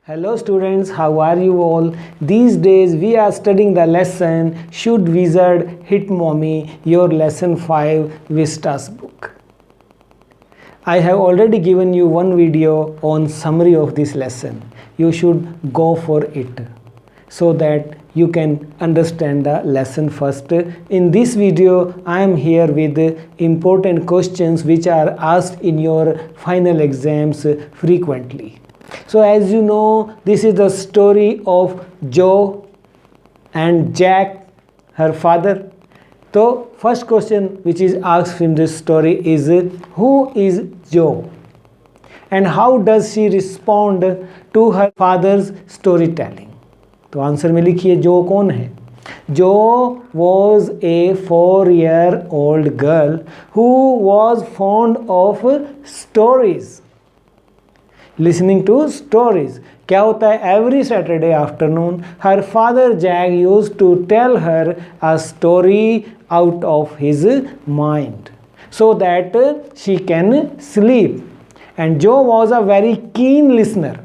Hello students, how are you all? These days we are studying the lesson Should Wizard Hit Mommy? Your lesson 5 Vistas book. I have already given you one video on summary of this lesson. You should go for it so that you can understand the lesson first. In this video I am here with important questions which are asked in your final exams frequently. So as you know, this is the story of Jo and Jack, her father. So first question which is asked in this story is, who is Jo and how does she respond to her father's storytelling? तो answer में लिखिए जो कौन है. Jo was a 4-year-old girl who was fond of stories. Listening to stories. क्या होता है? Every Saturday afternoon, her father Jack used to tell her a story out of his mind so that she can sleep. And Jo was a very keen listener.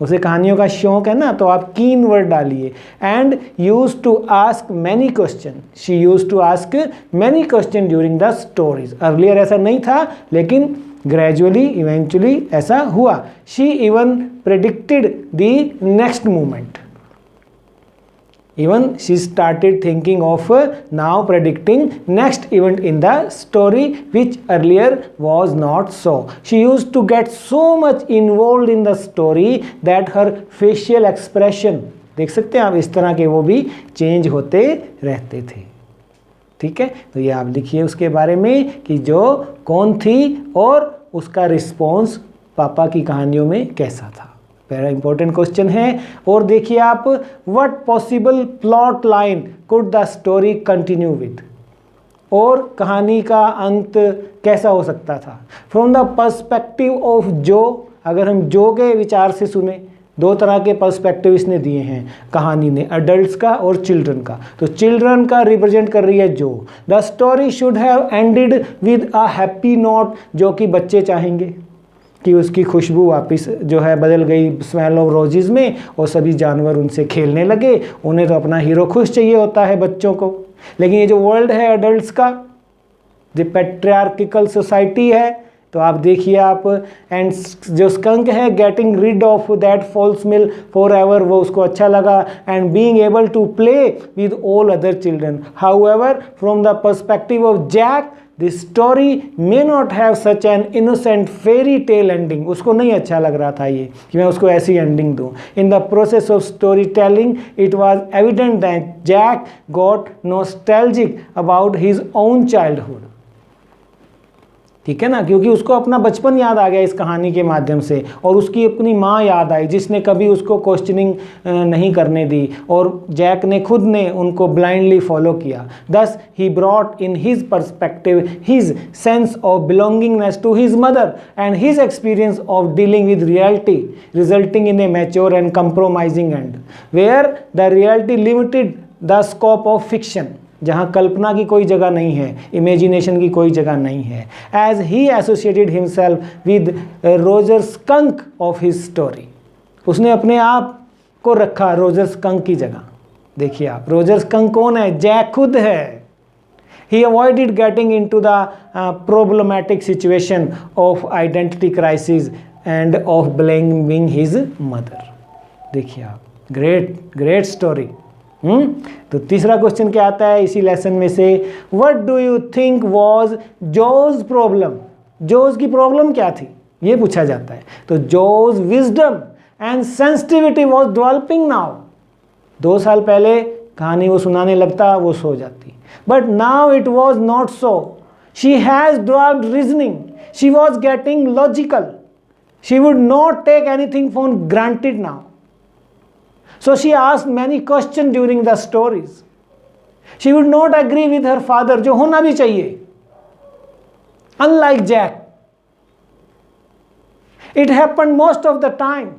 उसे कहानियों का शौक है ना, तो आप कीन वर्ड डालिए. And used to ask many question. She used to ask many question during the stories. Earlier ऐसा नहीं था, लेकिन ग्रेजुअली इवेंचुअली ऐसा हुआ. She even predicted the next moment. Even she started thinking of now predicting next event in the story, which earlier was not so. She used to get so much involved in the story that her facial expression, देख सकते हैं आप, इस तरह के वो भी change होते रहते थे. ठीक है, तो ये आप लिखिए उसके बारे में कि जो कौन थी और उसका रिस्पॉन्स पापा की कहानियों में कैसा था. वेरी इंपॉर्टेंट क्वेश्चन है. और देखिए आप, what possible plot line could the story continue with. और कहानी का अंत कैसा हो सकता था. फ्रॉम द पर्सपेक्टिव ऑफ जो, अगर हम जो के विचार से सुने, दो तरह के पर्सपेक्टिव इसने दिए हैं कहानी ने, अडल्ट्स का और चिल्ड्रन का. तो चिल्ड्रन का रिप्रेजेंट कर रही है जो. The story should have ended with a happy note, जो कि बच्चे चाहेंगे कि उसकी खुशबू वापस जो है बदल गई स्मेल ऑफ रोजेस में और सभी जानवर उनसे खेलने लगे. उन्हें तो अपना हीरो खुश चाहिए होता है बच्चों को. लेकिन ये जो वर्ल्ड है एडल्ट्स का, जो पैट्रियार्किकल सोसाइटी है, तो आप देखिए आप, एंड जो स्कंक है, getting rid of that foul smell for ever, वो उसको अच्छा लगा. And being able to play with all other children. However from the perspective of Jack, this story may not have such an innocent fairy tale ending. उसको नहीं अच्छा लग रहा था ये कि मैं उसको ऐसी एंडिंग दूँ. In the process of story telling it was evident that Jack got nostalgic about his own childhood. ठीक है ना, क्योंकि उसको अपना बचपन याद आ गया इस कहानी के माध्यम से, और उसकी अपनी माँ याद आई जिसने कभी उसको क्वेश्चनिंग नहीं करने दी, और जैक ने खुद ने उनको ब्लाइंडली फॉलो किया. Thus he brought in his perspective his sense of belongingness to his mother and his experience of dealing with reality, resulting in a mature and compromising end, where the reality limited the scope of fiction, जहाँ कल्पना की कोई जगह नहीं है, imagination की कोई जगह नहीं है. As he associated himself with Roger Skunk of his story. उसने अपने आप को रखा रोजर स्कंक की जगह. देखिए आप, रोजर स्कंक कौन है? जैक खुद है. He avoided getting into the problematic situation of identity crisis and of blaming his mother. देखिए आप, ग्रेट स्टोरी. तो तीसरा क्वेश्चन क्या आता है इसी लेसन में से, what do you think was Jo's problem. Jo's की प्रॉब्लम क्या थी, ये पूछा जाता है. तो Jo's wisdom and sensitivity was developing now. 2 साल पहले कहानी वो सुनाने लगता, वो सो जाती. But now it was not so. She has developed reasoning. She was getting logical. She would not take anything for granted now. So she asked many questions during the stories. She would not agree with her father, जो होना भी चाहिए. Unlike Jack, it happened most of the time.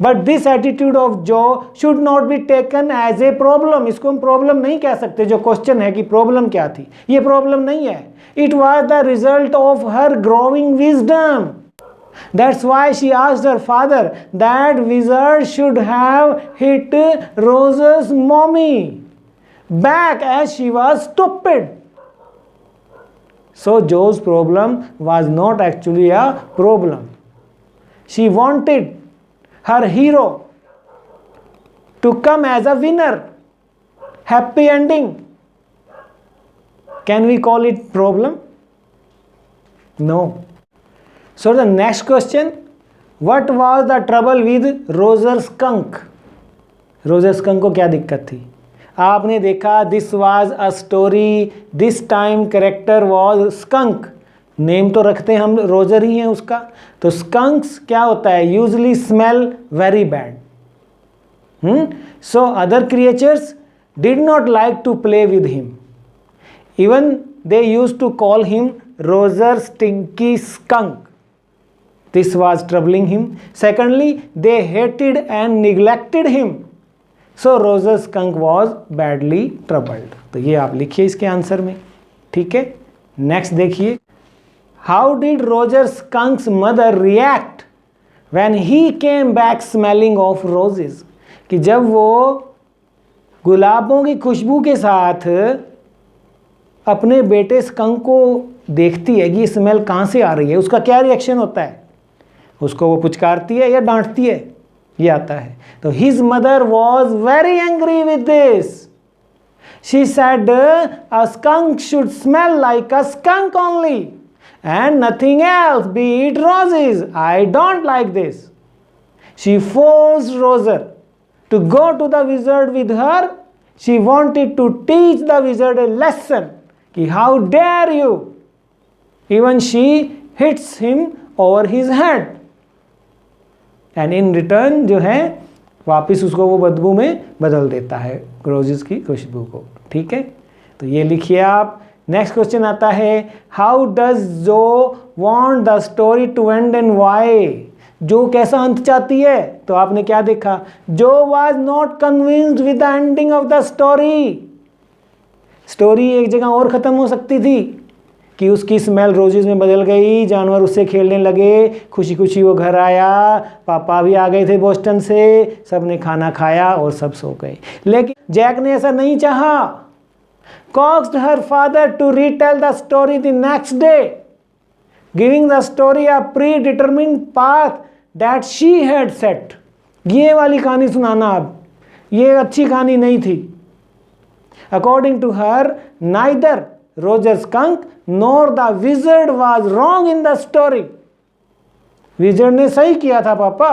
But this attitude of Jo should not be taken as a problem. इसको हम problem नहीं कह सकते. जो question है कि problem क्या थी, ये problem नहीं है. It was the result of her growing wisdom. That's why she asked her father that wizard should have hit Rose's mommy back as she was stupid. So Jo's problem was not actually a problem. She wanted her hero to come as a winner. Happy ending. Can we call it problem? No. So the next question, what was the trouble with Roger Skunk? Roger Skunk को क्या दिक्कत थी? आपने देखा this was a story, this time character was skunk. Name तो रखते हैं हम रोजर ही हैं उसका. तो skunks क्या होता है? Usually smell very bad. So other creatures did not like to play with him. Even they used to call him Roger Stinky Skunk. This was troubling him. Secondly, they hated and neglected him. So Roger Skunk was badly troubled. तो ये आप लिखिए इसके answer में. ठीक है. Next देखिए. How did Roger Skunk's mother react when he came back smelling of roses? कि जब वो गुलाबों की खुशबू के साथ अपने बेटे स्कंक को देखती है कि ये स्मेल कहाँ से आ रही है, उसका क्या रिएक्शन होता है? उसको वो पुचकारती है या डांटती है? ये आता है. तो his mother was very angry with this. She said a skunk should smell like a skunk only and nothing else, B it roses. I don't like this. She forced Roger to go to the wizard with her. She wanted to teach the wizard a lesson. कि how dare you? Even she hits him over his head. And in return जो है वापस उसको वो बदबू में बदल देता है रोजेस की खुशबू को. ठीक है. तो ये लिखिए आप. नेक्स्ट क्वेश्चन आता है, how does Joe want the story to end and why? Joe कैसा अंत चाहती है? तो आपने क्या देखा? जो was not convinced with the ending of the story. Story एक जगह और ख़त्म हो सकती थी कि उसकी स्मेल रोजेस में बदल गई, जानवर उससे खेलने लगे, खुशी खुशी वो घर आया, पापा भी आ गए थे बोस्टन से, सब ने खाना खाया और सब सो गए. लेकिन जैक ने ऐसा नहीं चाहा. coaxed her father to retell the story the next day, giving the story a predetermined path that she had set. ये वाली कहानी सुनाना अब, ये अच्छी कहानी नहीं थी. According to her, neither Roger Skunk nor the wizard was wrong in the story. Wizard ने सही किया था पापा.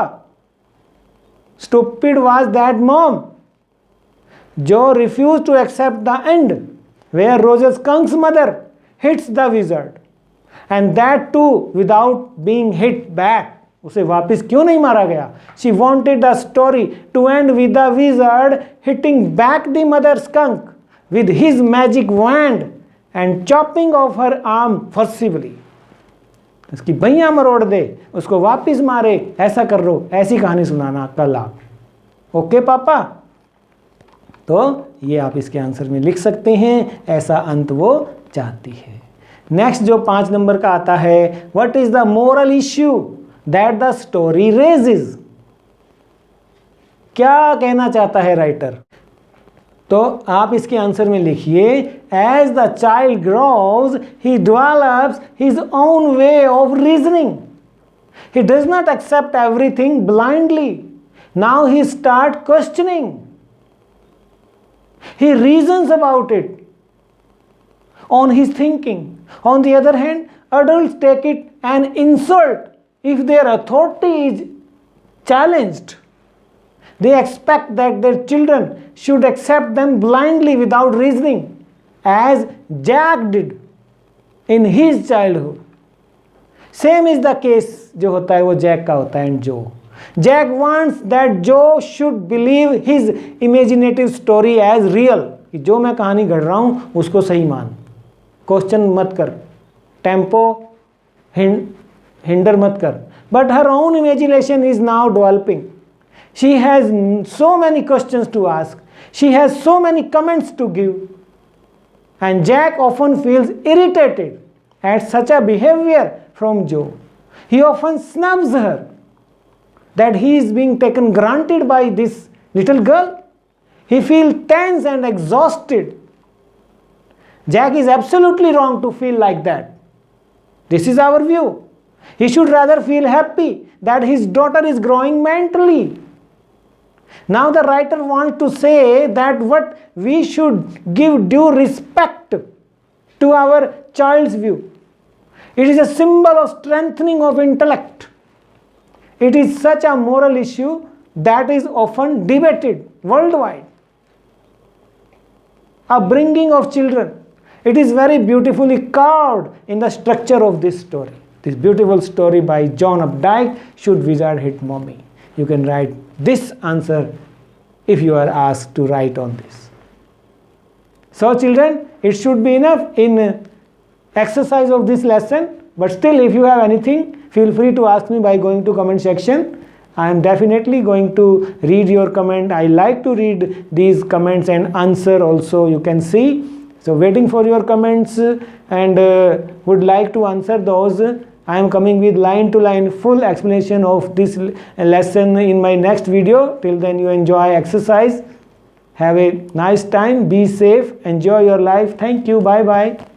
Stupid was that mom. Joe refused to accept the end where Roger Skunk's mother hits the wizard, and that too without being hit back. उसे वापस क्यों नहीं मारा गया? She wanted the story to end with the wizard hitting back the mother skunk with his magic wand and chopping off her arm forcibly. उसकी भैया मरोड़ दे, उसको वापस मारे, ऐसा कर लो. ऐसी कहानी सुनाना कल आप. ओके पापा? तो ये आप इसके आंसर में लिख सकते हैं, ऐसा अंत वो चाहती है. नेक्स्ट जो 5 नंबर का आता है, what is the moral issue that the story raises? क्या कहना चाहता है राइटर? तो आप इसके आंसर में लिखिए, as the child grows he develops his own way of reasoning. He does not accept everything blindly. Now he start questioning. He reasons about it on his thinking. On the other hand, adults take it an insult if their authority is challenged. They expect that their children should accept them blindly without reasoning, as Jack did in his childhood. Same is the case जो होता है वो Jack का होता है. And जो Jack wants that Joe should believe his imaginative story as real. कि जो मैं कहानी गढ़ रहा हूँ उसको सही मान, क्वेश्चन मत कर, टेम्पो हिंडर मत कर. But her own imagination is now developing. She has so many questions to ask. She has so many comments to give. And Jack often feels irritated at such a behavior from Joe. He often snubs her, that he is being taken granted by this little girl. He feels tense and exhausted. Jack is absolutely wrong to feel like that. This is our view. He should rather feel happy that his daughter is growing mentally. Now the writer wants to say that what we should give due respect to our child's view. It is a symbol of strengthening of intellect. It is such a moral issue that is often debated worldwide. Upbringing of children. It is very beautifully carved in the structure of this story. This beautiful story by John Updike, Should Wizard Hit Mommy? You can write this answer if you are asked to write on this. So children, it should be enough in exercise of this lesson, but still if you have anything, feel free to ask me by going to comment section. I am definitely going to read your comment. I like to read these comments and answer also, you can see. So waiting for your comments and would like to answer those. I am coming with line to line full explanation of this lesson in my next video. Till then you enjoy exercise. Have a nice time. Be safe. Enjoy your life. Thank you. Bye bye.